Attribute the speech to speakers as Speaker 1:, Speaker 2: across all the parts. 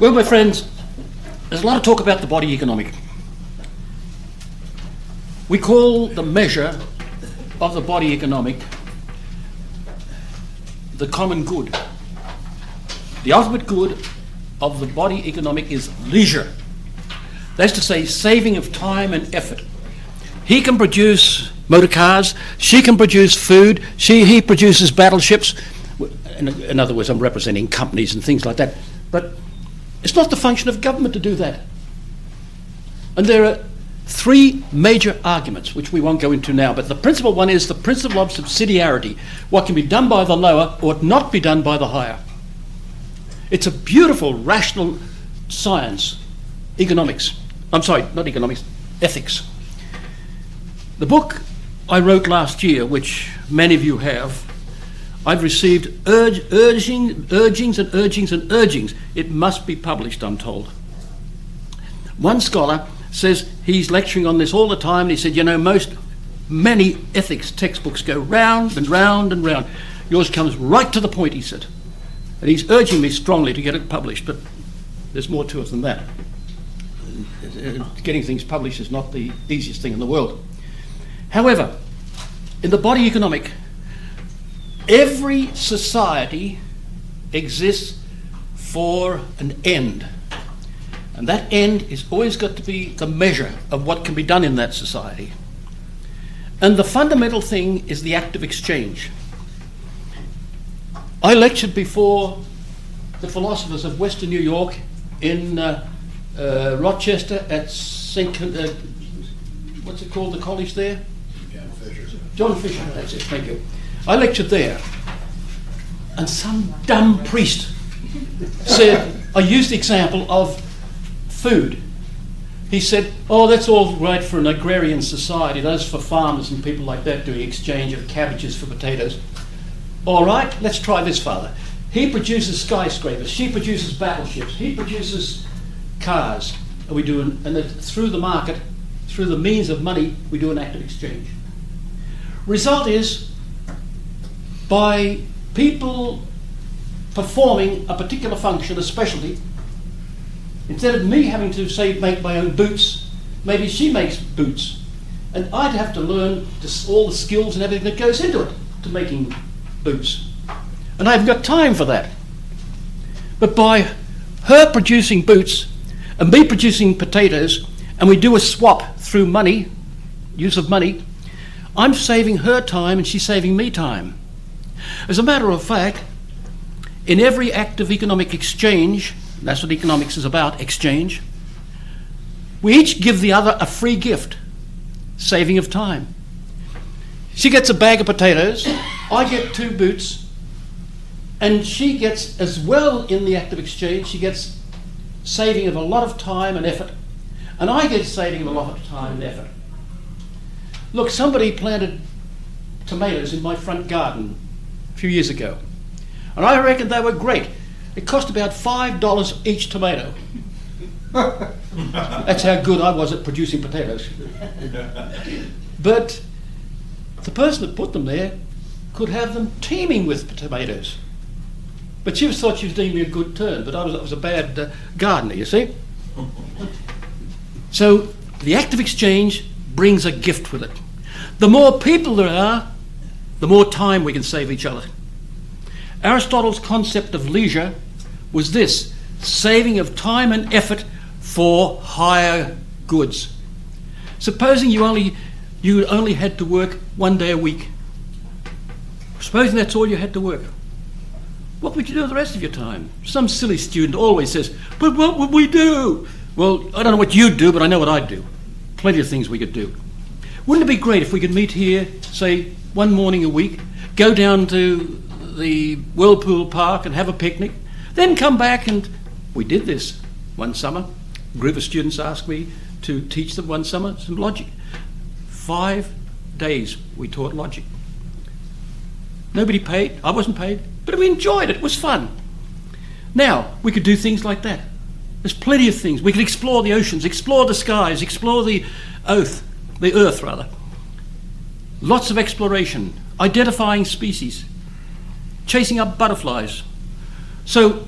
Speaker 1: Well, my friends, there's a lot of talk about the body economic. We call the measure of the body economic the common good. The ultimate good of the body economic is leisure. That's to say, saving of time and effort. He can produce motor cars, she can produce food, he produces battleships. In other words, I'm representing companies and things like that. But it's not the function of government to do that. And there are three major arguments, which we won't go into now, but the principal one is the principle of subsidiarity. What can be done by the lower ought not be done by the higher. It's a beautiful, rational science, economics. I'm sorry, not economics, ethics. The book I wrote last year, which many of you have, I've received urgings. It must be published, I'm told. One scholar says he's lecturing on this all the time, and he said, many ethics textbooks go round and round and round. Yours comes right to the point, he said. And he's urging me strongly to get it published, but there's more to it than that. Getting things published is not the easiest thing in the world. However, in the body economic, every society exists for an end. And that end is always got to be the measure of what can be done in that society. And the fundamental thing is the act of exchange. I lectured before the philosophers of Western New York in Rochester at St. What's it called, the college there? John Fisher, that's it, thank you. I lectured there, and some dumb priest said, I used the example of food. He said, oh, that's all right for an agrarian society, that's for farmers and people like that doing exchange of cabbages for potatoes. All right, let's try this, Father. He produces skyscrapers, she produces battleships, he produces cars, and we do, and then through the market, through the means of money, we do an act of exchange. Result is, by people performing a particular function, a specialty, instead of me having to, say, make my own boots, maybe she makes boots. And I'd have to learn all the skills and everything that goes into it, to making boots. And I haven't got time for that. But by her producing boots and me producing potatoes, and we do a swap through money, use of money, I'm saving her time and she's saving me time. As a matter of fact, in every act of economic exchange, that's what economics is about, exchange, we each give the other a free gift, saving of time. She gets a bag of potatoes, I get 2 boots, and she gets, as well in the act of exchange, she gets saving of a lot of time and effort, and I get saving of a lot of time and effort. Look, somebody planted tomatoes in my front garden a few years ago, and I reckon they were great. It cost about $5 each tomato. That's how good I was at producing potatoes. But the person that put them there could have them teeming with tomatoes. But she thought she was doing me a good turn, but I was a bad gardener, you see. So the act of exchange brings a gift with it. The more people there are, the more time we can save each other. Aristotle's concept of leisure was this: saving of time and effort for higher goods. Supposing you only had to work 1 day a week. Supposing that's all you had to work. What would you do the rest of your time? Some silly student always says, but what would we do? Well, I don't know what you'd do, but I know what I'd do. Plenty of things we could do. Wouldn't it be great if we could meet here, say, one morning a week, go down to the Whirlpool Park and have a picnic, then come back and... We did this one summer. A group of students asked me to teach them one summer some logic. 5 days we taught logic. Nobody paid, I wasn't paid, but we enjoyed it, it was fun. Now, we could do things like that. There's plenty of things. We could explore the oceans, explore the skies, explore the earth. Lots of exploration, identifying species, chasing up butterflies. So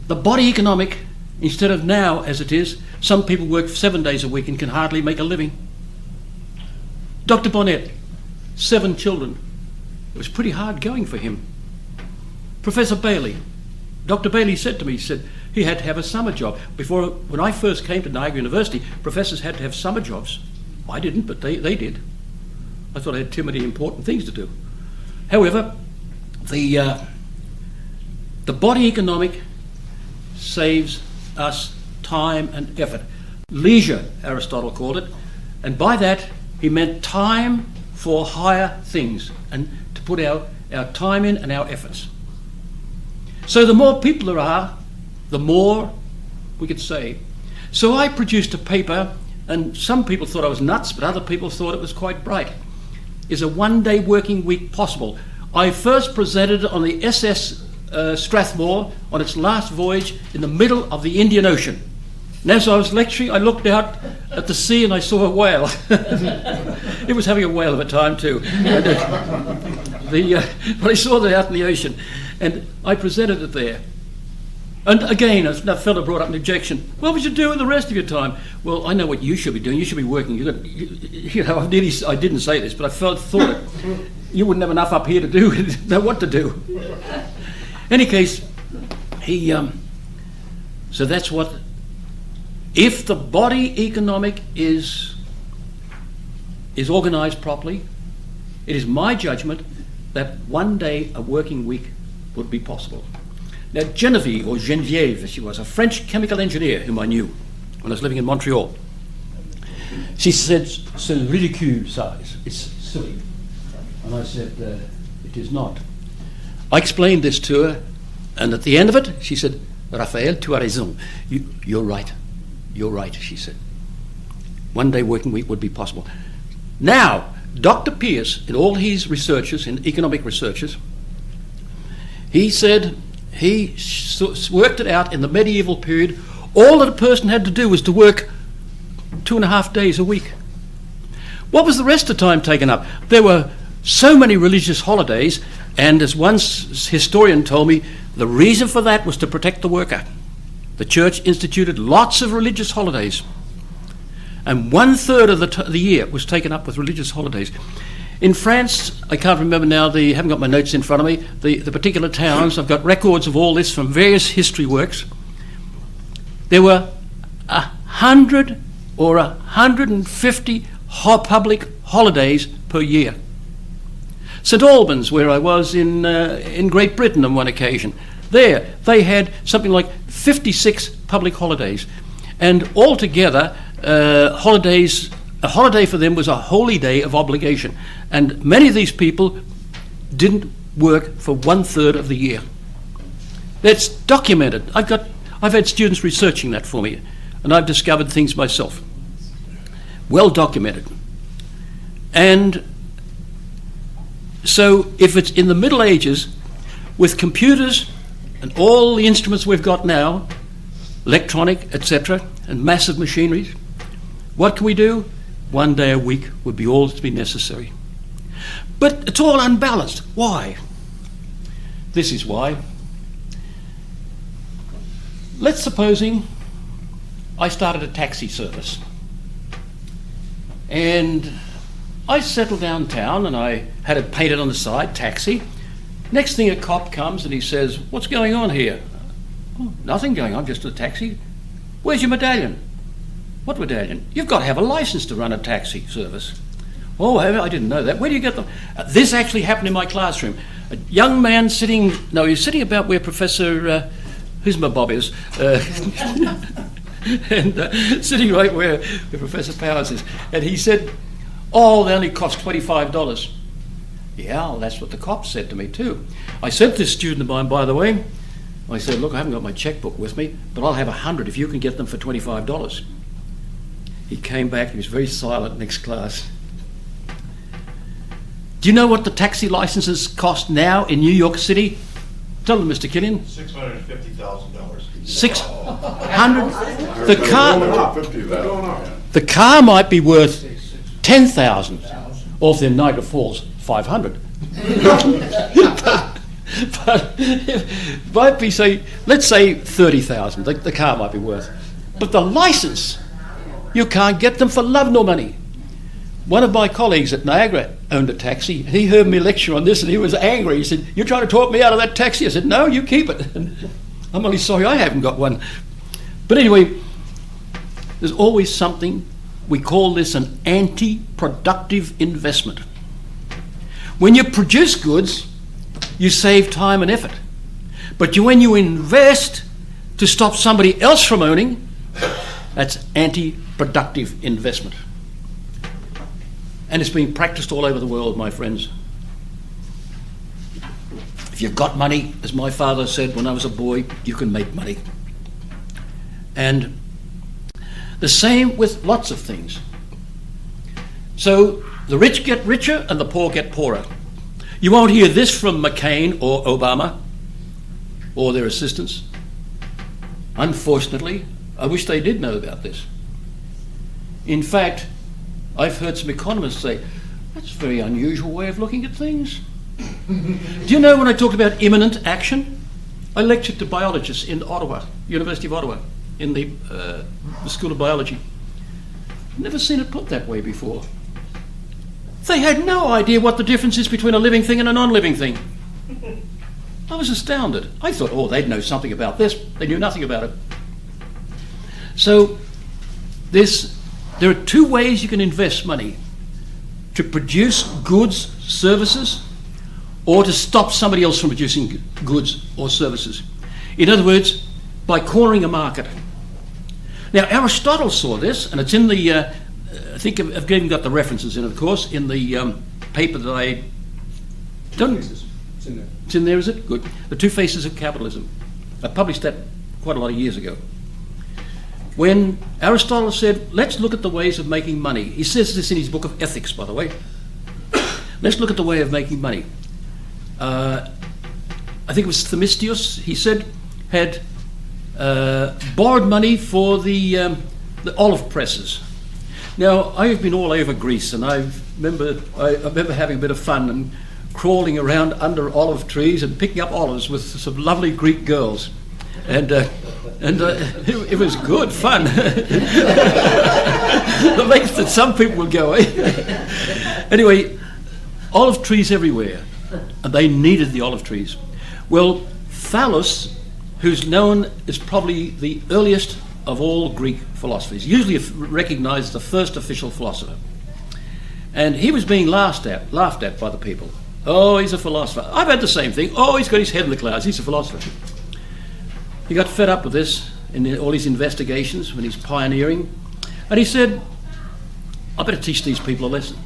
Speaker 1: the body economic, instead of now as it is, some people work 7 days a week and can hardly make a living. Dr. Bonnet, 7 children. It was pretty hard going for him. Professor Bailey, Dr. Bailey said to me, he said he had to have a summer job. When I first came to Niagara University, professors had to have summer jobs. I didn't, but they did. I thought I had too many important things to do. However, the body economic saves us time and effort. Leisure, Aristotle called it, and by that he meant time for higher things and to put our time in and our efforts. So the more people there are, the more we could save. So I produced a paper, and some people thought I was nuts, but other people thought it was quite bright. Is a 1-day working week possible? I first presented it on the SS Strathmore on its last voyage in the middle of the Indian Ocean. And as I was lecturing, I looked out at the sea and I saw a whale. It was having a whale of a time too. But I saw that out in the ocean, and I presented it there. And again, a fellow brought up an objection. What would you do with the rest of your time? Well, I know what you should be doing. You should be working. I didn't say this, but I thought it. You wouldn't have enough up here to know what to do. Any case, so that's what. If the body economic is organised properly, it is my judgment that 1 day a working week would be possible. Now, Geneviève, she was a French chemical engineer whom I knew when I was living in Montreal. She said, "C'est ridicule, ça. It's silly." And I said, "It is not." I explained this to her, and at the end of it, she said, "Raphael, tu as raison. You're right. You're right," she said. 1 day working week would be possible. Now, Dr. Pierce, in all his researches, in economic researches, he said he worked it out in the medieval period. All that a person had to do was to work 2.5 days a week. What was the rest of the time taken up? There were so many religious holidays, and as one historian told me, the reason for that was to protect the worker. The church instituted lots of religious holidays, and 1/3 of the year was taken up with religious holidays. In France, I can't remember now, I haven't got my notes in front of me, the particular towns. I've got records of all this from various history works. There were 100 or 150 public holidays per year. St Albans, where I was in Great Britain on one occasion, there they had something like 56 public holidays, and altogether a holiday for them was a holy day of obligation, and many of these people didn't work for 1/3 of the year. That's documented. I've had students researching that for me, and I've discovered things myself. Well documented. And so if it's in the Middle Ages, with computers and all the instruments we've got now, electronic, etc., and massive machineries, what can we do? 1 day a week would be all to be necessary. But it's all unbalanced. Why? This is why. Let's supposing I started a taxi service, and I settled downtown and I had it painted on the side, taxi. Next thing, a cop comes and he says, "What's going on here?" "Oh, nothing going on, just a taxi." "Where's your medallion?" "What medallion?" "You've got to have a license to run a taxi service." "Oh, I didn't know that. Where do you get them?" This actually happened in my classroom. A young man he was sitting about where Professor Bob is, and sitting right where Professor Powers is. And he said, "Oh, they only cost $25. "Yeah, well, that's what the cop said to me too. I said to this student of mine, by the way, I said, "Look, I haven't got my checkbook with me, but I'll have 100 if you can get them for $25. He came back, he was very silent next class. Do you know what the taxi licenses cost now in New York City? Tell them, Mr. Killian.
Speaker 2: $650,000.
Speaker 1: 600. The car might be worth 10,000, or if they're Niagara Falls, 500. But it might be, say, let's say 30,000, the car might be worth. But the license, you can't get them for love nor money. One of my colleagues at Niagara owned a taxi. He heard me lecture on this and he was angry. He said, "You're trying to talk me out of that taxi?" I said, "No, you keep it." And I'm only sorry I haven't got one. But anyway, there's always something. We call this an anti-productive investment. When you produce goods, you save time and effort. But when you invest to stop somebody else from owning, that's anti-productive investment. And it's being practiced all over the world, my friends. If you've got money, as my father said when I was a boy, you can make money. And the same with lots of things. So the rich get richer and the poor get poorer. You won't hear this from McCain or Obama or their assistants. Unfortunately, I wish they did know about this. In fact, I've heard some economists say, that's a very unusual way of looking at things. Do you know when I talked about imminent action? I lectured to biologists in Ottawa, University of Ottawa, in the School of Biology. Never seen it put that way before. They had no idea what the difference is between a living thing and a non-living thing. I was astounded. I thought, oh, they'd know something about this. They knew nothing about it. So there are two ways you can invest money: to produce goods, services, or to stop somebody else from producing goods or services. In other words, by cornering a market. Now, Aristotle saw this, and it's in the, I think I've even got the references in it, of course, in the paper that I done.
Speaker 3: It's in there.
Speaker 1: It's in there, is it? Good. The Two Faces of Capitalism. I published that quite a lot of years ago. When Aristotle said, let's look at the ways of making money. He says this in his book of Ethics, by the way. Let's look at the way of making money. I think it was Thomistic, he said, had borrowed money for the olive presses. Now, I've been all over Greece, and I remember having a bit of fun and crawling around under olive trees and picking up olives with some lovely Greek girls. And it was good fun. The length that some people would go. Anyway, olive trees everywhere, and they needed the olive trees. Well, Thales, who's known as probably the earliest of all Greek philosophers, usually recognized as the first official philosopher, and he was being laughed at by the people. Oh, he's a philosopher. I've had the same thing. Oh, he's got his head in the clouds. He's a philosopher. He got fed up with this in all his investigations when he's pioneering, and he said, I better teach these people a lesson.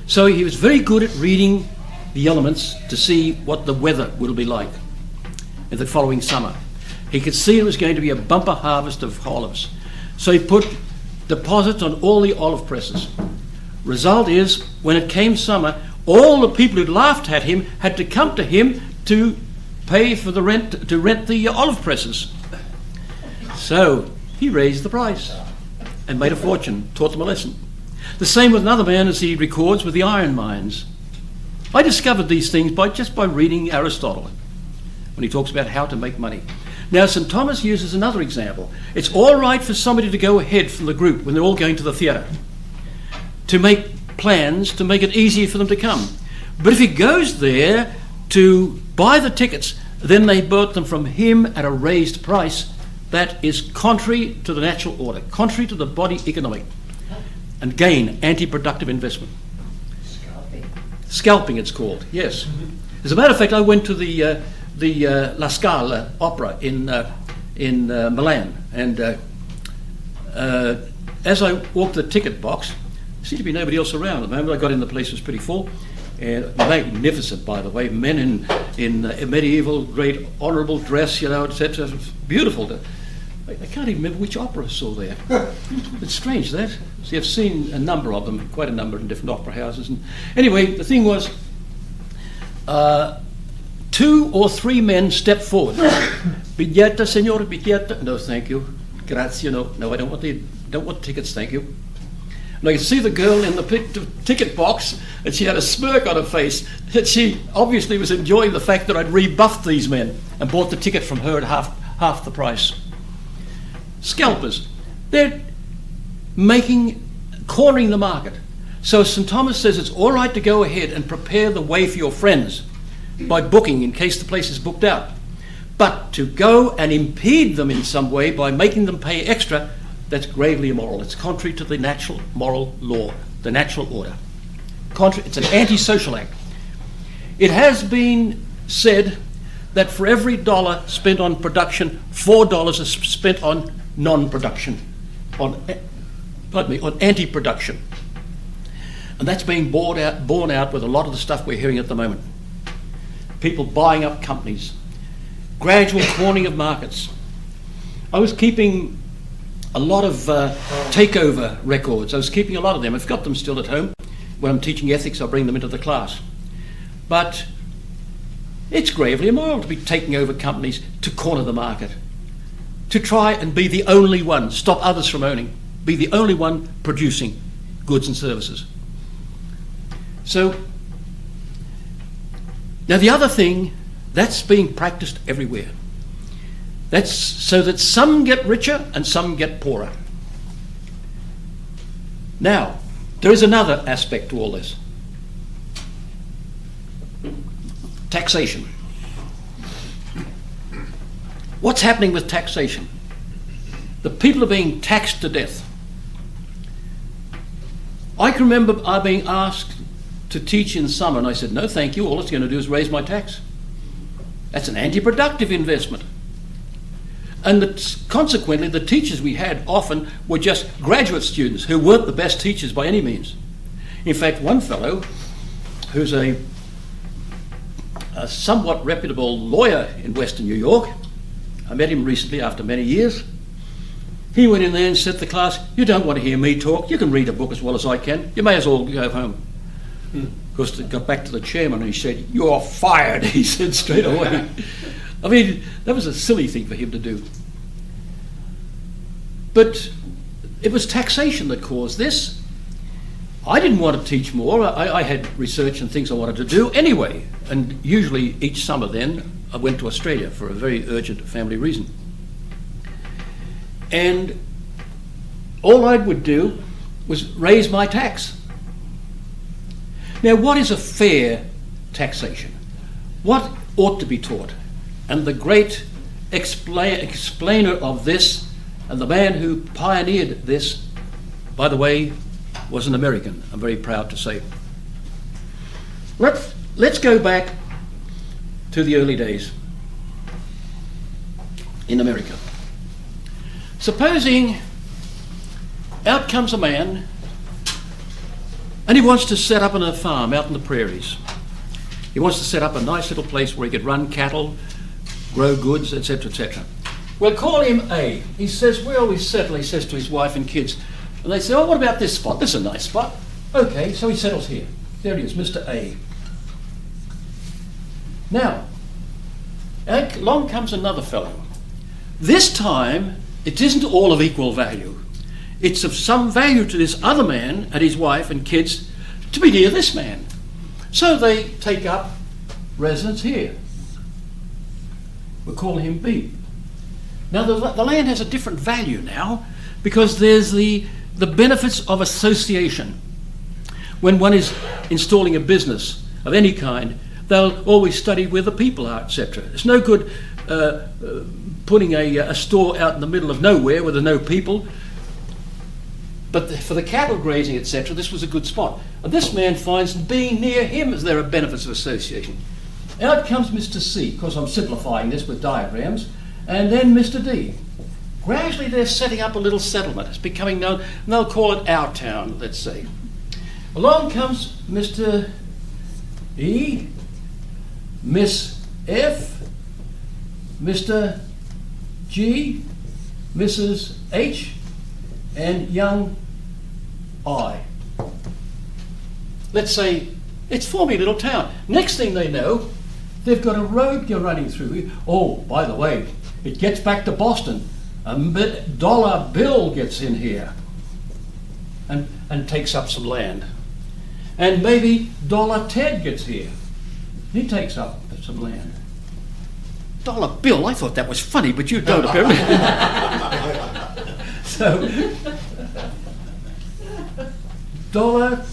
Speaker 1: So he was very good at reading the elements to see what the weather would be like in the following summer. He could see it was going to be a bumper harvest of olives. So he put deposits on all the olive presses. Result is, when it came summer, all the people who laughed at him had to come to him to pay for the rent, to rent the olive presses. So he raised the price and made a fortune, taught them a lesson. The same with another man, as he records, with the iron mines. I discovered these things just by reading Aristotle when he talks about how to make money. Now, St. Thomas uses another example. It's all right for somebody to go ahead from the group when they're all going to the theatre, to make plans to make it easier for them to come. But if he goes there to buy the tickets, then they bought them from him at a raised price. That is contrary to the natural order, contrary to the body economic. And again, anti-productive investment. Scalping, it's called, yes. As a matter of fact, I went to the La Scala opera in Milan, and as I walked the ticket box, there seemed to be nobody else around. At the moment I got in, the place was pretty full, and magnificent, by the way, men in medieval, great honourable dress, etc. Beautiful. I can't even remember which opera I saw there. It's strange, that. See, I've seen a number of them, quite a number in different opera houses. And anyway, the thing was, 2 or 3 men stepped forward. Biglietta, signore, biglietta. No, thank you. Grazie, no, I don't want tickets, thank you. And I could see the girl in the ticket box, and she had a smirk on her face. And she obviously was enjoying the fact that I'd rebuffed these men and bought the ticket from her at half the price. Scalpers. They're cornering the market. So St. Thomas says it's all right to go ahead and prepare the way for your friends by booking in case the place is booked out. But to go and impede them in some way by making them pay extra, that's gravely immoral. It's contrary to the natural moral law, the natural order. It's an anti-social act. It has been said that for every dollar spent on production, $4 is spent on non-production, on anti-production. And that's being borne out with a lot of the stuff we're hearing at the moment. People buying up companies, gradual cornering of markets. I was keeping a lot of takeover records. I was keeping a lot of them. I've got them still at home. When I'm teaching ethics, I'll bring them into the class. But it's gravely immoral to be taking over companies to corner the market, to try and be the only one, stop others from owning, be the only one producing goods and services. So, now the other thing, that's being practiced everywhere. That's so that some get richer and some get poorer. Now, there is another aspect to all this. Taxation. What's happening with taxation? The people are being taxed to death. I can remember being asked to teach in summer, and I said, no thank you, all it's going to do is raise my tax. That's an anti-productive investment. And consequently, the teachers we had often were just graduate students who weren't the best teachers by any means. In fact, one fellow, who's a somewhat reputable lawyer in Western New York, I met him recently after many years, he went in there and said to the class, you don't want to hear me talk, you can read a book as well as I can, you may as well go home. Of course, they got back to the chairman and he said, you're fired, he said straight away. I mean, that was a silly thing for him to do. But it was taxation that caused this. I didn't want to teach more. I had research and things I wanted to do anyway. And usually each summer then, I went to Australia for a very urgent family reason. And all I would do was raise my tax. Now, what is a fair taxation? What ought to be taught? And the great explainer of this, and the man who pioneered this, by the way, was an American, I'm very proud to say. Let's go back to the early days in America. Supposing out comes a man and he wants to set up on a farm out in the prairies. He wants to set up a nice little place where he could run cattle, grow goods, etc., etc. We'll call him A. He says, where will we settle? He says to his wife and kids. And they say, oh, what about this spot? This is a nice spot. Okay, so he settles here. There he is, Mr. A. Now, along comes another fellow. This time, it isn't all of equal value. It's of some value to this other man and his wife and kids to be near this man. So they take up residence here. We'll call him B. Now the land has a different value now because there's the benefits of association. When one is installing a business of any kind, they'll always study where the people are, etc. It's no good putting a store out in the middle of nowhere where there are no people. But for the cattle grazing, etc., this was a good spot. And this man finds being near him as there are benefits of association. Out comes Mr. C, because I'm simplifying this with diagrams, and then Mr. D. Gradually they're setting up a little settlement. It's becoming known, and they'll call it our town, let's say. Along comes Mr. E, Miss F, Mr. G, Mrs. H, and young I. Let's say it's forming a little town. Next thing they know, they've got a road you're running through. Oh, by the way, it gets back to Boston. A dollar bill gets in here. and takes up some land. And maybe Dollar Ted gets here. He takes up some land. Dollar Bill, I thought that was funny, but you don't apparently. So, Dollar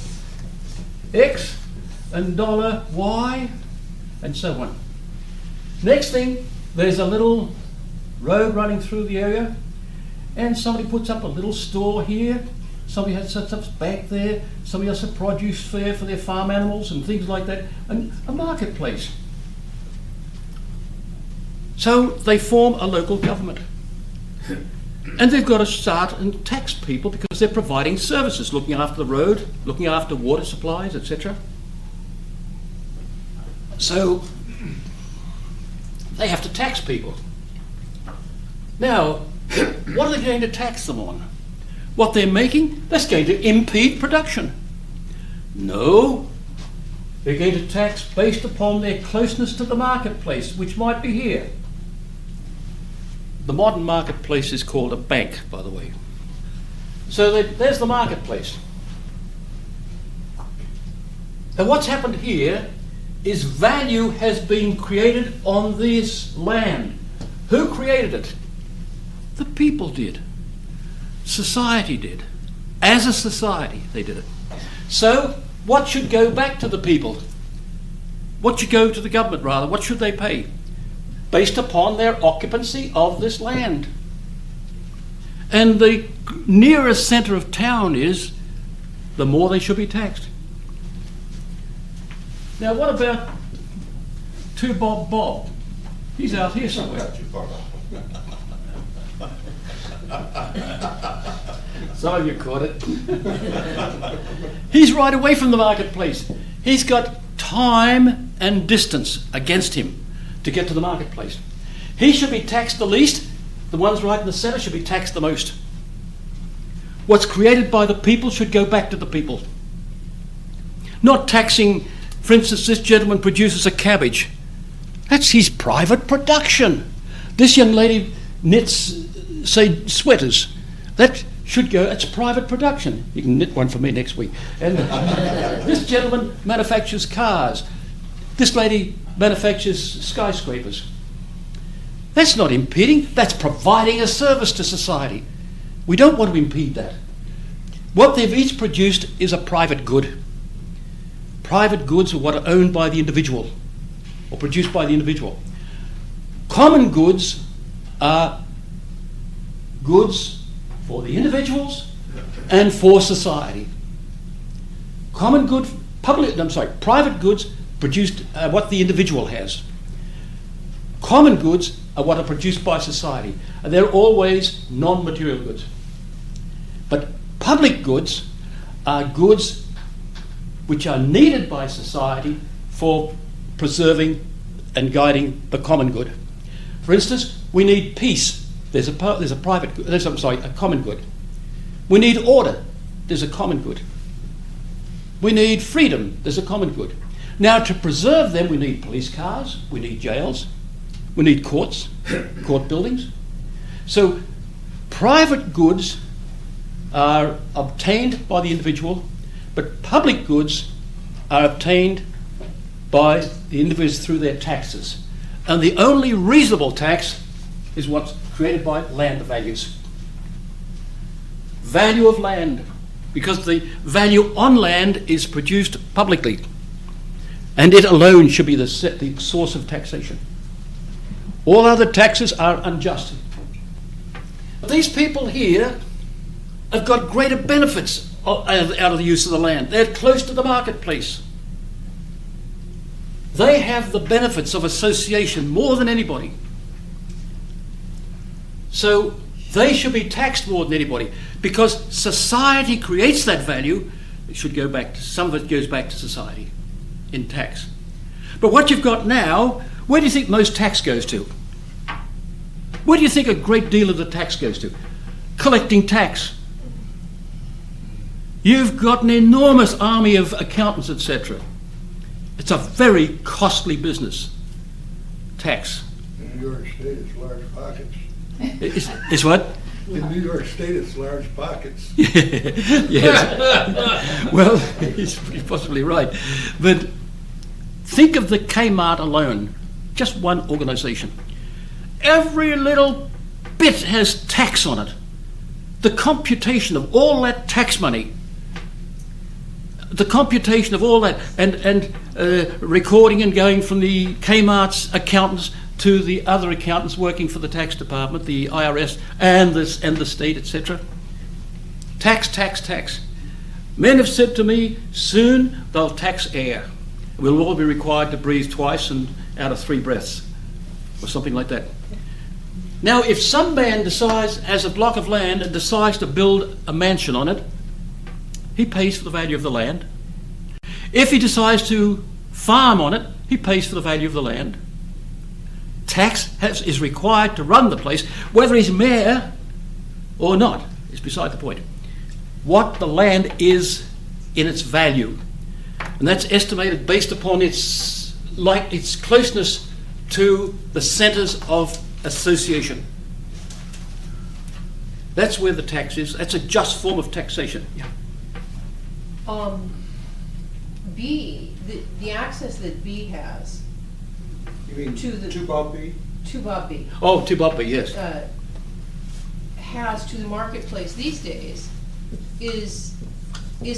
Speaker 1: X and Dollar Y and so on. Next thing, there's a little road running through the area, and somebody puts up a little store here. Somebody sets up back there. Somebody has a produce fair for their farm animals and things like that, and a marketplace. So they form a local government. And they've got to start and tax people because they're providing services, looking after the road, looking after water supplies, etc. So they have to tax people. Now, what are they going to tax them on? What they're making? That's going to impede production. No, they're going to tax based upon their closeness to the marketplace, which might be here. The modern marketplace is called a bank, by the way. So there's the marketplace. And what's happened here is value has been created on this land. Who created it? The people did. Society did. As a society, they did it. So, what should go back to the people? What should go to the government, rather? What should they pay? Based upon their occupancy of this land. And the nearest centre of town is, the more they should be taxed. Now, what about Two Bob Bob? He's out here somewhere. Some of you caught it. He's right away from the marketplace. He's got time and distance against him to get to the marketplace. He should be taxed the least. The ones right in the centre should be taxed the most. What's created by the people should go back to the people. Not taxing, for instance, this gentleman produces a cabbage. That's his private production. This young lady knits, say, sweaters. That should go, it's private production. You can knit one for me next week. And this gentleman manufactures cars. This lady manufactures skyscrapers. That's not impeding, that's providing a service to society. We don't want to impede that. What they've each produced is a private good. Private goods are what are owned by the individual or produced by the individual. Common goods are goods for the individuals and for society. Private goods produced what the individual has. Common goods are what are produced by society, and they're always non-material goods. But public goods are goods which are needed by society for preserving and guiding the common good. For instance, we need peace. There's a common good. We need order. There's a common good. We need freedom. There's a common good. Now, to preserve them, we need police cars. We need jails. We need courts, court buildings. So, private goods are obtained by the individual, but public goods are obtained by the individuals through their taxes. And the only reasonable tax is what's created by land values. Value of land, because the value on land is produced publicly, and it alone should be the source of taxation. All other taxes are unjust. These people here have got greater benefits out of the use of the land. They're close to the marketplace. They have the benefits of association more than anybody. So they should be taxed more than anybody because society creates that value. It should go back, some of it goes back to society in tax. But what you've got now, where do you think most tax goes to? Where do you think a great deal of the tax goes to? Collecting tax. You've got an enormous army of accountants, etc. It's a very costly business. Tax.
Speaker 3: In New York State, it's large pockets.
Speaker 1: It's what?
Speaker 3: In New York State, it's large pockets.
Speaker 1: Yes. Well, he's possibly right. But think of the Kmart alone, just one organization. Every little bit has tax on it. The computation of all that tax money, the computation of all that, and recording and going from the Kmart's accountants to the other accountants working for the tax department, the IRS, and the state, etc. Tax, tax, tax. Men have said to me, soon they'll tax air. We'll all be required to breathe twice and out of 3 breaths, or something like that. Now, if some man decides, has a block of land and decides to build a mansion on it, he pays for the value of the land. If he decides to farm on it, he pays for the value of the land. Tax is required to run the place, whether he's mayor or not, is beside the point. What the land is in its value. And that's estimated based upon its closeness to the centres of association. That's where the tax is. That's a just form of taxation. Yeah.
Speaker 4: B, the access that B has
Speaker 3: You mean
Speaker 4: to the
Speaker 3: to Bob B?
Speaker 4: to Bob B
Speaker 1: Oh, Tibapa, yes.
Speaker 4: has to the marketplace these days is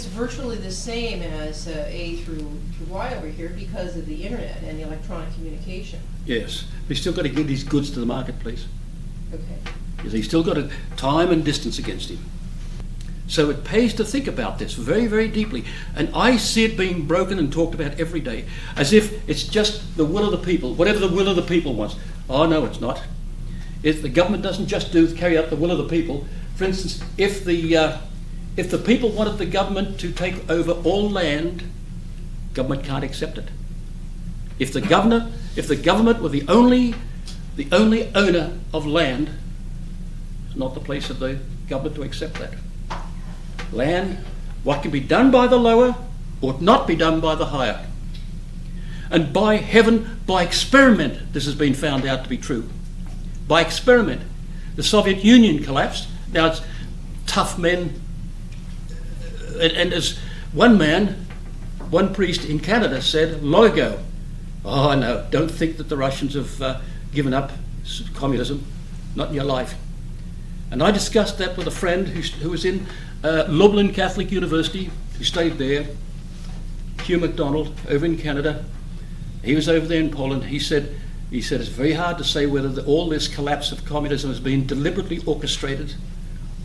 Speaker 4: virtually the same as A through Y over here because of the internet and the electronic communication.
Speaker 1: Yes. But he's still got to get his goods to the marketplace.
Speaker 4: Okay.
Speaker 1: Because he's still got a time and distance against him. So it pays to think about this very, very deeply. And I see it being broken and talked about every day, as if it's just the will of the people, whatever the will of the people wants. Oh, no, it's not. If the government doesn't just carry out the will of the people, for instance, if the people wanted the government to take over all land, government can't accept it. If the government were the only owner of land, it's not the place of the government to accept that. Land, what can be done by the lower ought not be done by the higher. And by heaven, by experiment, this has been found out to be true. By experiment. The Soviet Union collapsed. Now it's tough men. And as one priest in Canada said long ago, oh no, don't think that the Russians have given up communism, not in your life. And I discussed that with a friend who was in Lublin Catholic University, who stayed there, Hugh MacDonald, over in Canada. He was over there in Poland. He said it's very hard to say whether all this collapse of communism has been deliberately orchestrated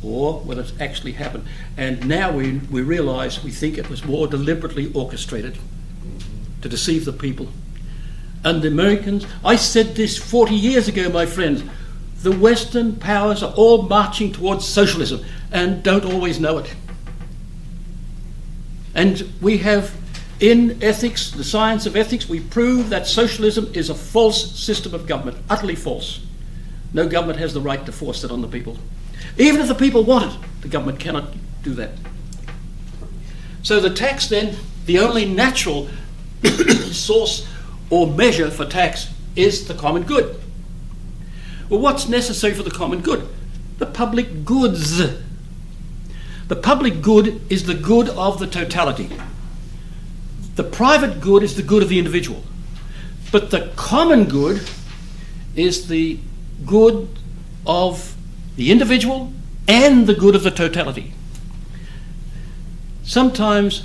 Speaker 1: or whether it's actually happened. And now we realise, we think it was more deliberately orchestrated to deceive the people. And the Americans, I said this 40 years ago, my friends, the Western powers are all marching towards socialism and don't always know it. And we have, in ethics, the science of ethics, we prove that socialism is a false system of government, utterly false. No government has the right to force that on the people. Even if the people want it, the government cannot do that. So the tax then, the only natural source or measure for tax is the common good. Well, what's necessary for the common good? The public goods. The public good is the good of the totality. The private good is the good of the individual. But the common good is the good of the individual and the good of the totality. Sometimes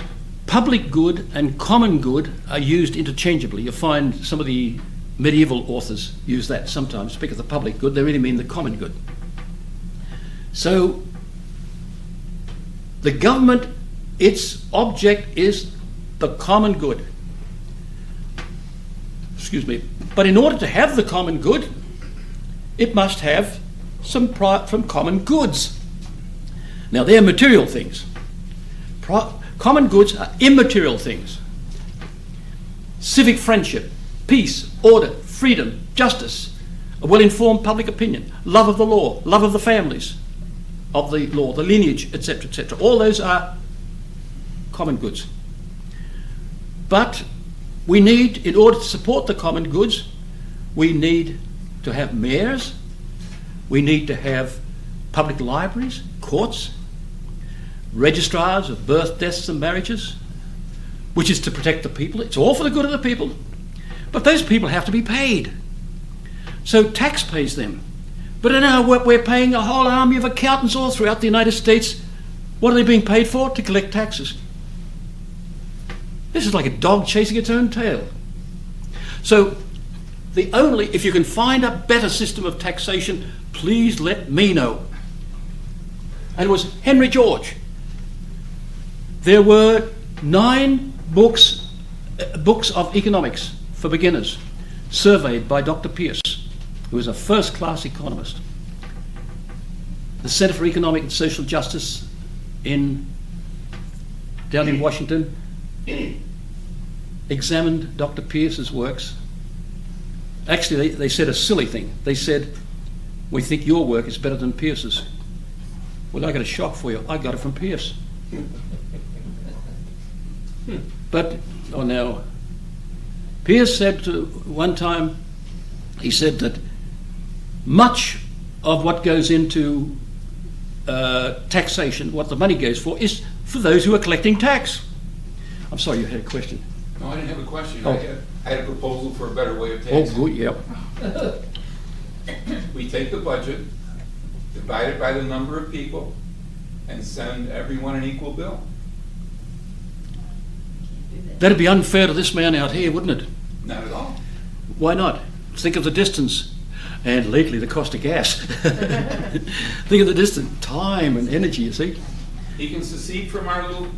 Speaker 1: public good and common good are used interchangeably. You'll find some of the medieval authors use that sometimes. Speak of the public good, they really mean the common good. So the government, its object is the common good. Excuse me. But in order to have the common good, it must have some common goods. Now they're material things. Common goods are immaterial things. Civic friendship, peace, order, freedom, justice, a well-informed public opinion, love of the law, love of the families of the law, the lineage, etc., etc. All those are common goods. But we need, in order to support the common goods, we need to have mayors, we need to have public libraries, courts, registrars of birth, deaths and marriages, which is to protect the people. It's all for the good of the people. But those people have to be paid. So tax pays them. But now we're paying a whole army of accountants all throughout the United States. What are they being paid for? To collect taxes. This is like a dog chasing its own tail. So if you can find a better system of taxation, please let me know. And it was Henry George. There were 9 books of economics for beginners, surveyed by Dr. Pierce, who was a first-class economist. The Center for Economic and Social Justice down in Washington examined Dr. Pierce's works. Actually, they said a silly thing. They said, "We think your work is better than Pierce's." Well, I got a shock for you. I got it from Pierce. But, now, Pierce said one time, he said that much of what goes into taxation, what the money goes for, is for those who are collecting tax. I'm sorry, you had a question.
Speaker 5: No, I didn't have a question.
Speaker 1: Oh.
Speaker 5: I had a proposal for a better way of
Speaker 1: Oh,
Speaker 5: taxing.
Speaker 1: good, yep.
Speaker 5: We take the budget, divide it by the number of people, and send everyone an equal bill.
Speaker 1: That'd be unfair to this man out here, wouldn't it?
Speaker 5: Not at all.
Speaker 1: Why not? Think of the distance. And lately, the cost of gas. Think of the distance, time and energy, you see.
Speaker 5: He can secede from our little,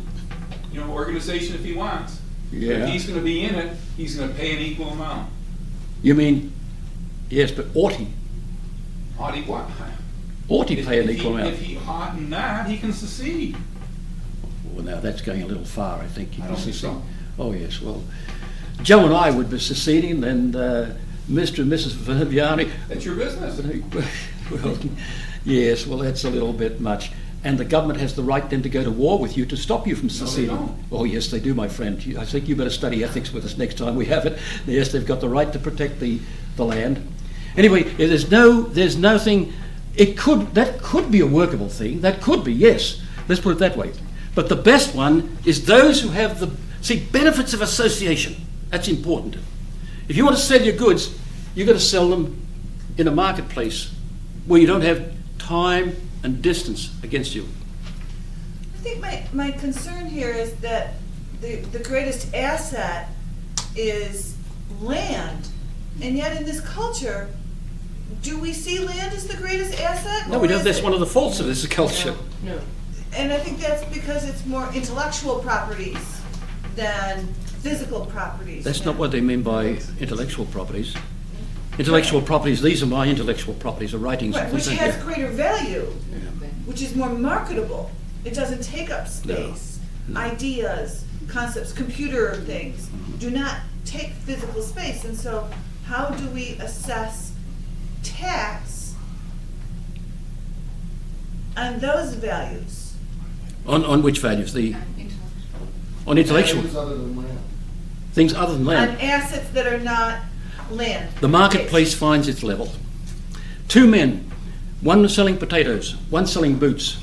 Speaker 5: organization if he wants.
Speaker 1: Yeah.
Speaker 5: If he's going to be in it, he's going to pay an equal amount.
Speaker 1: You mean, yes, but ought he?
Speaker 5: Ought he what?
Speaker 1: Ought he pay an equal amount?
Speaker 5: If he ought not, he can secede.
Speaker 1: Well, now that's going a little far, I think.
Speaker 5: I don't think so.
Speaker 1: Oh, yes, well, Joe and I would be seceding, and Mr. and Mrs. Viviani.
Speaker 5: That's your business.
Speaker 1: Well, yes, well, that's a little bit much. And the government has the right then to go to war with you to stop you from seceding.
Speaker 5: don't.
Speaker 1: Oh, yes, they do, my friend. I think you better study ethics with us next time we have it. Yes, they've got the right to protect the land. Anyway, there's nothing. That could be a workable thing. That could be, yes. Let's put it that way. But the best one is those who have benefits of association. That's important. If you want to sell your goods, you've got to sell them in a marketplace where you don't have time and distance against you.
Speaker 6: I think my concern here is that the greatest asset is land. And yet in this culture, do we see land as the greatest asset?
Speaker 1: No, we don't. That's one of the faults of this culture.
Speaker 4: No.
Speaker 6: And I think that's because it's more intellectual properties than physical properties.
Speaker 1: That's not what they mean by intellectual properties. Intellectual properties, these are my intellectual properties, the writings.
Speaker 6: Right,
Speaker 1: and
Speaker 6: which
Speaker 1: things
Speaker 6: has
Speaker 1: like
Speaker 6: greater value,
Speaker 1: that.
Speaker 6: which is more marketable. It doesn't take up space.
Speaker 1: No.
Speaker 6: Ideas, concepts, computer things do not take physical space. And so how do we assess tax on those values?
Speaker 1: On which values? On intellectual
Speaker 3: Things other than land.
Speaker 1: things other than
Speaker 6: On
Speaker 1: land.
Speaker 6: assets that are not land.
Speaker 1: The marketplace finds its level. 2 men, one selling potatoes, one selling boots.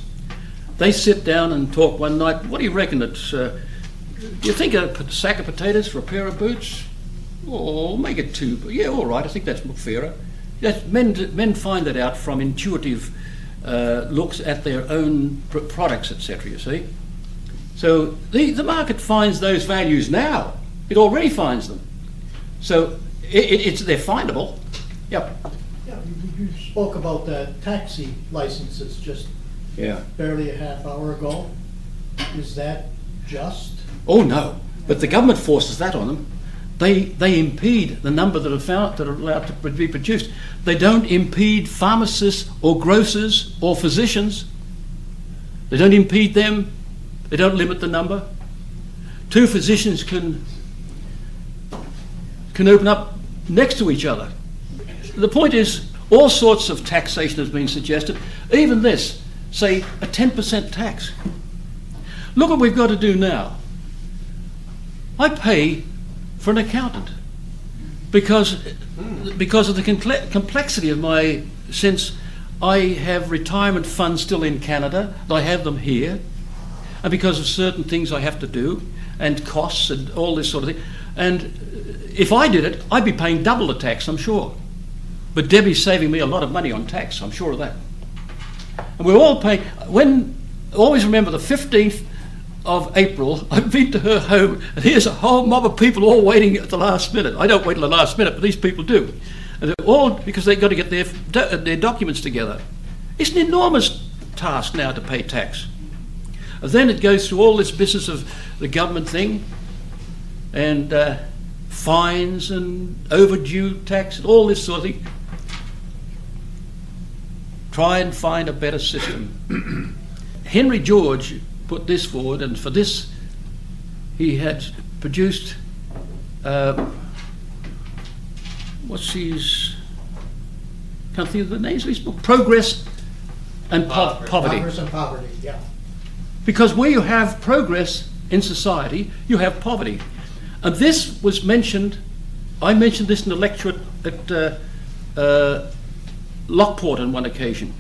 Speaker 1: They sit down and talk one night. What do you reckon? Do you think a sack of potatoes for a pair of boots? Or make it 2. Yeah, all right. I think that's fairer. Men find that out from intuitive looks at their own products, etc. You see. So the market finds those values now. It already finds them. So they're findable. Yep.
Speaker 7: Yeah, you spoke about the taxi licenses just
Speaker 1: Yeah.
Speaker 7: barely a half hour ago. Is that just?
Speaker 1: Oh no, but the government forces that on them. They impede the number that are allowed to be produced. They don't impede pharmacists or grocers or physicians. They don't impede them. They don't limit the number. 2 physicians can open up next to each other. The point is, all sorts of taxation has been suggested. Even this, say a 10% tax. Look what we've got to do now. I pay for an accountant because of the complexity of since I have retirement funds still in Canada, and I have them here, and because of certain things I have to do, and costs and all this sort of thing. And if I did it, I'd be paying double the tax, I'm sure. But Debbie's saving me a lot of money on tax, I'm sure of that. And we're all paying. Always remember the 15th of April, I've been to her home, and here's a whole mob of people all waiting at the last minute. I don't wait till the last minute, but these people do. And they're all because they've got to get their documents together. It's an enormous task now to pay tax. And then it goes through all this business of the government thing, and fines and overdue tax and all this sort of thing. Try and find a better system. Henry George put this forward, and for this he had produced what's his, can't think of the names of his book, Progress and Poverty.
Speaker 7: Progress and poverty, yeah.
Speaker 1: Because where you have progress in society, you have poverty. And this was mentioned, I mentioned this in a lecture at Lockport on one occasion,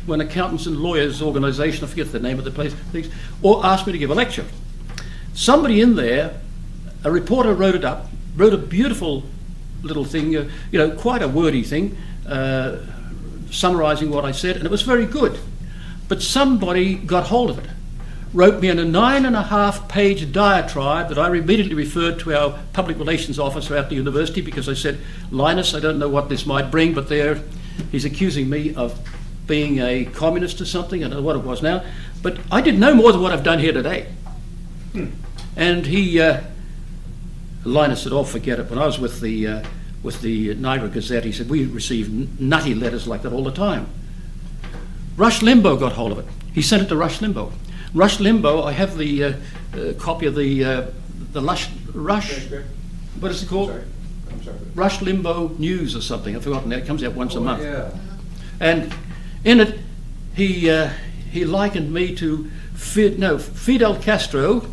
Speaker 1: when Accountants and Lawyers Organisation, I forget the name of the place, or asked me to give a lecture. Somebody in there, a reporter wrote it up, wrote a beautiful little thing, quite a wordy thing, summarising what I said, and it was very good. But somebody got hold of it, wrote me in a 9.5-page diatribe that I immediately referred to our public relations officer at the university, because I said, Linus, I don't know what this might bring, but he's accusing me of being a communist or something. I don't know what it was now, but I did no more than what I've done here today. And Linus said, oh, forget it. When I was with the Niagara Gazette, he said, we receive nutty letters like that all the time. Rush Limbaugh got hold of it. He sent it to Rush Limbaugh. Rush Limbaugh, I have the copy of the Rush, what is it called?
Speaker 3: I'm sorry.
Speaker 1: Rush Limbaugh News or something. I've forgotten that. It comes out once a month.
Speaker 3: Yeah.
Speaker 1: And in it, he likened me to Fidel Castro,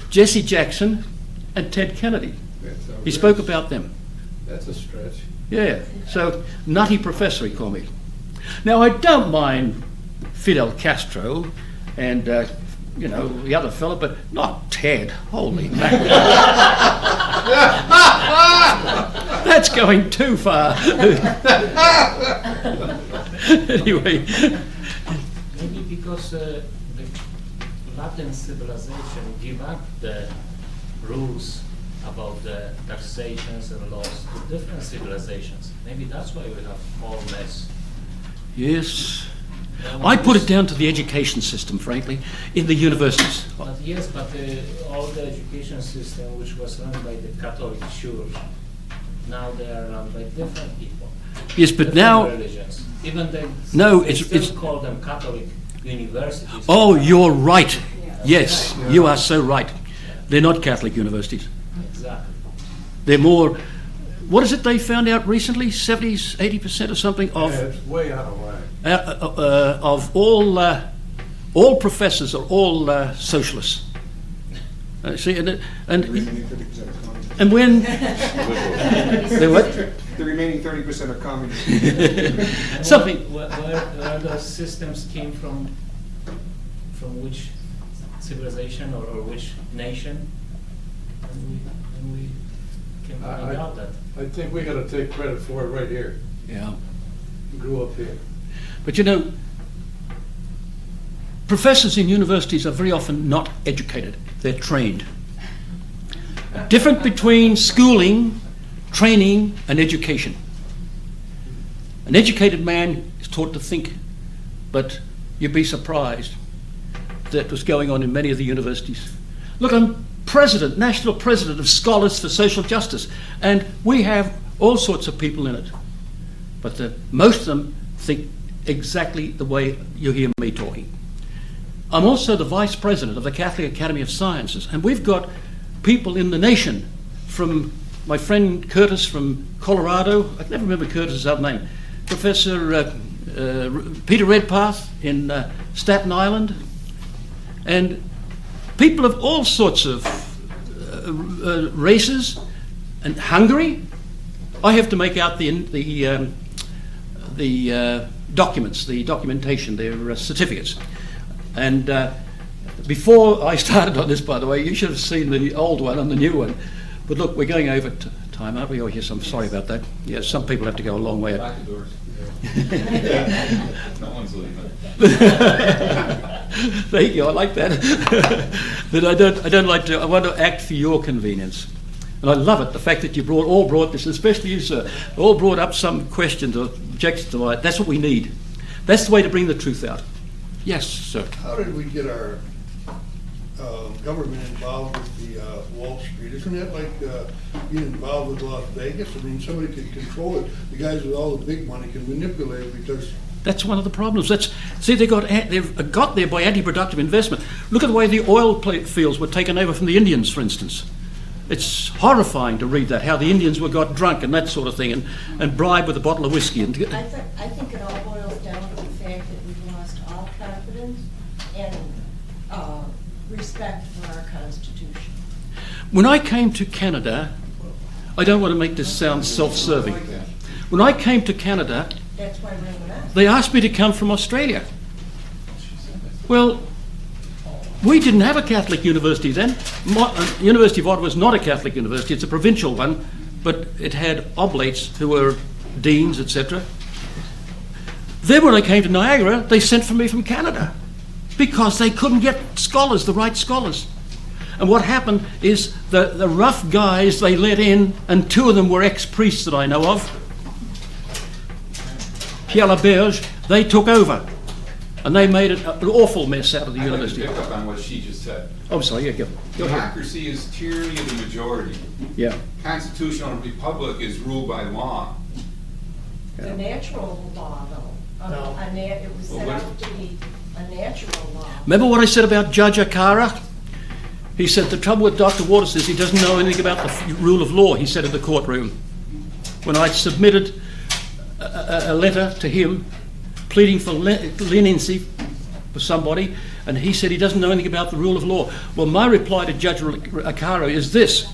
Speaker 1: Jesse Jackson, and Ted Kennedy. He spoke about them.
Speaker 3: That's a stretch.
Speaker 1: Yeah, so nutty professor he called me. Now I don't mind Fidel Castro and the other fellow, but not Ted. Holy mackerel! That's going too far. Anyway,
Speaker 8: maybe because the Latin civilization gave up the rules about the taxations and laws to different civilizations. Maybe that's why we have more mess.
Speaker 1: yes. I put it down to the education system, frankly, in the universities.
Speaker 8: But yes, but all the education system which was run by the Catholic Church, now they are run by different people.
Speaker 1: Yes, but
Speaker 8: different
Speaker 1: now...
Speaker 8: religions. Even they
Speaker 1: it's
Speaker 8: still call them Catholic universities.
Speaker 1: Oh, you're right. Yes, you are so right. They're not Catholic universities.
Speaker 8: Exactly.
Speaker 1: They're more... What is it they found out recently? 70s, 80% or something of...
Speaker 3: Yeah, it's way out of whack.
Speaker 1: Of all professors are all socialists. See, and when they what?
Speaker 9: The remaining 30% are communists.
Speaker 1: Something.
Speaker 8: Where those systems came from which civilization or which nation? And we can find out that.
Speaker 3: I think we got to take credit for it right here.
Speaker 1: Yeah.
Speaker 3: We grew up here.
Speaker 1: But professors in universities are very often not educated. They're trained. Different between schooling, training, and education. An educated man is taught to think, but you'd be surprised that was going on in many of the universities. Look, I'm national president of Scholars for Social Justice, and we have all sorts of people in it. But most of them think exactly the way you hear me talking. I'm also the vice president of the Catholic Academy of Sciences, and we've got people in the nation, from my friend Curtis from Colorado, I can never remember Curtis's other name, Professor Peter Redpath in Staten Island, and people of all sorts of races, and Hungary. I have to make out the documents, the documentation, their certificates. And before I started on this, by the way, you should have seen the old one and the new one. But look, we're going over time, aren't we? Oh, yes, I'm sorry about that. Yes, some people have to go a long way.
Speaker 5: Lock the doors. No one's leaving.
Speaker 1: There you go, I like that. But I don't like to, I want to act for your convenience. And I love it, the fact that you all brought this, especially you, sir, all brought up some questions or objections to it. That's what we need. That's the way to bring the truth out. Yes, sir.
Speaker 10: How did we get our government involved with the Wall Street? Isn't that like being involved with Las Vegas? I mean, somebody can control it. The guys with all the big money can manipulate it because...
Speaker 1: That's one of the problems. They've got there by anti-productive investment. Look at the way the oil fields were taken over from the Indians, for instance. It's horrifying to read that, how the Indians got drunk and that sort of thing, and bribed with a bottle of whiskey.
Speaker 11: I think it all boils down to the fact that we've lost all confidence and respect for our Constitution.
Speaker 1: When I came to Canada, I don't want to make this sound self-serving. When I came to Canada,
Speaker 11: That's why we're in the mess.
Speaker 1: they asked me to come from Australia. Well, we didn't have a Catholic university then. University of Ottawa was not a Catholic university, it's a provincial one, but it had oblates who were deans, etc. Then when I came to Niagara, they sent for me from Canada because they couldn't get scholars, the right scholars. And what happened is the rough guys they let in, and two of them were ex-priests that I know of, Pierre Laberge, they took over. And they made an awful mess out of the university.
Speaker 5: I'd like to pick up on what she just said.
Speaker 1: Oh, sorry, yeah, go ahead.
Speaker 5: Democracy is tyranny of the majority.
Speaker 1: Yeah.
Speaker 5: Constitutional republic is ruled by law.
Speaker 11: The natural law, though.
Speaker 7: No.
Speaker 11: It was set out to be a natural law.
Speaker 1: Remember what I said about Judge Akara? He said the trouble with Dr. Waters is he doesn't know anything about the rule of law, he said in the courtroom. When I submitted a letter to him pleading for leniency for somebody, and he said he doesn't know anything about the rule of law. Well, my reply to Judge Akara is this,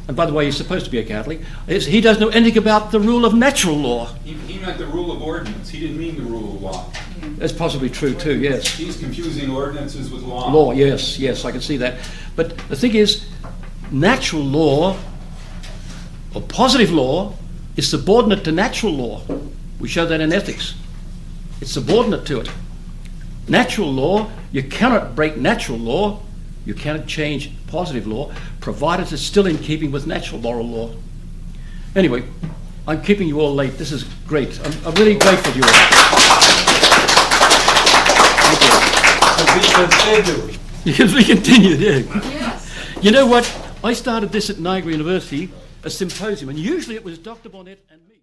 Speaker 1: and by the way, he's supposed to be a Catholic, is he doesn't know anything about the rule of natural law.
Speaker 5: He meant the rule of ordinance. He didn't mean the rule of law.
Speaker 1: That's possibly true too, yes.
Speaker 5: He's confusing ordinances with law.
Speaker 1: Law, yes, I can see that. But the thing is, natural law, or positive law, is subordinate to natural law. We show that in ethics. It's subordinate to it. Natural law, you cannot break natural law, you cannot change positive law, provided it's still in keeping with natural moral law. Anyway, I'm keeping you all late. This is great. I'm really grateful to you all. Thank you. Yes, we continued, yeah.
Speaker 4: Yes.
Speaker 1: You know what? I started this at Niagara University, a symposium, and usually it was Dr. Bonnet and me.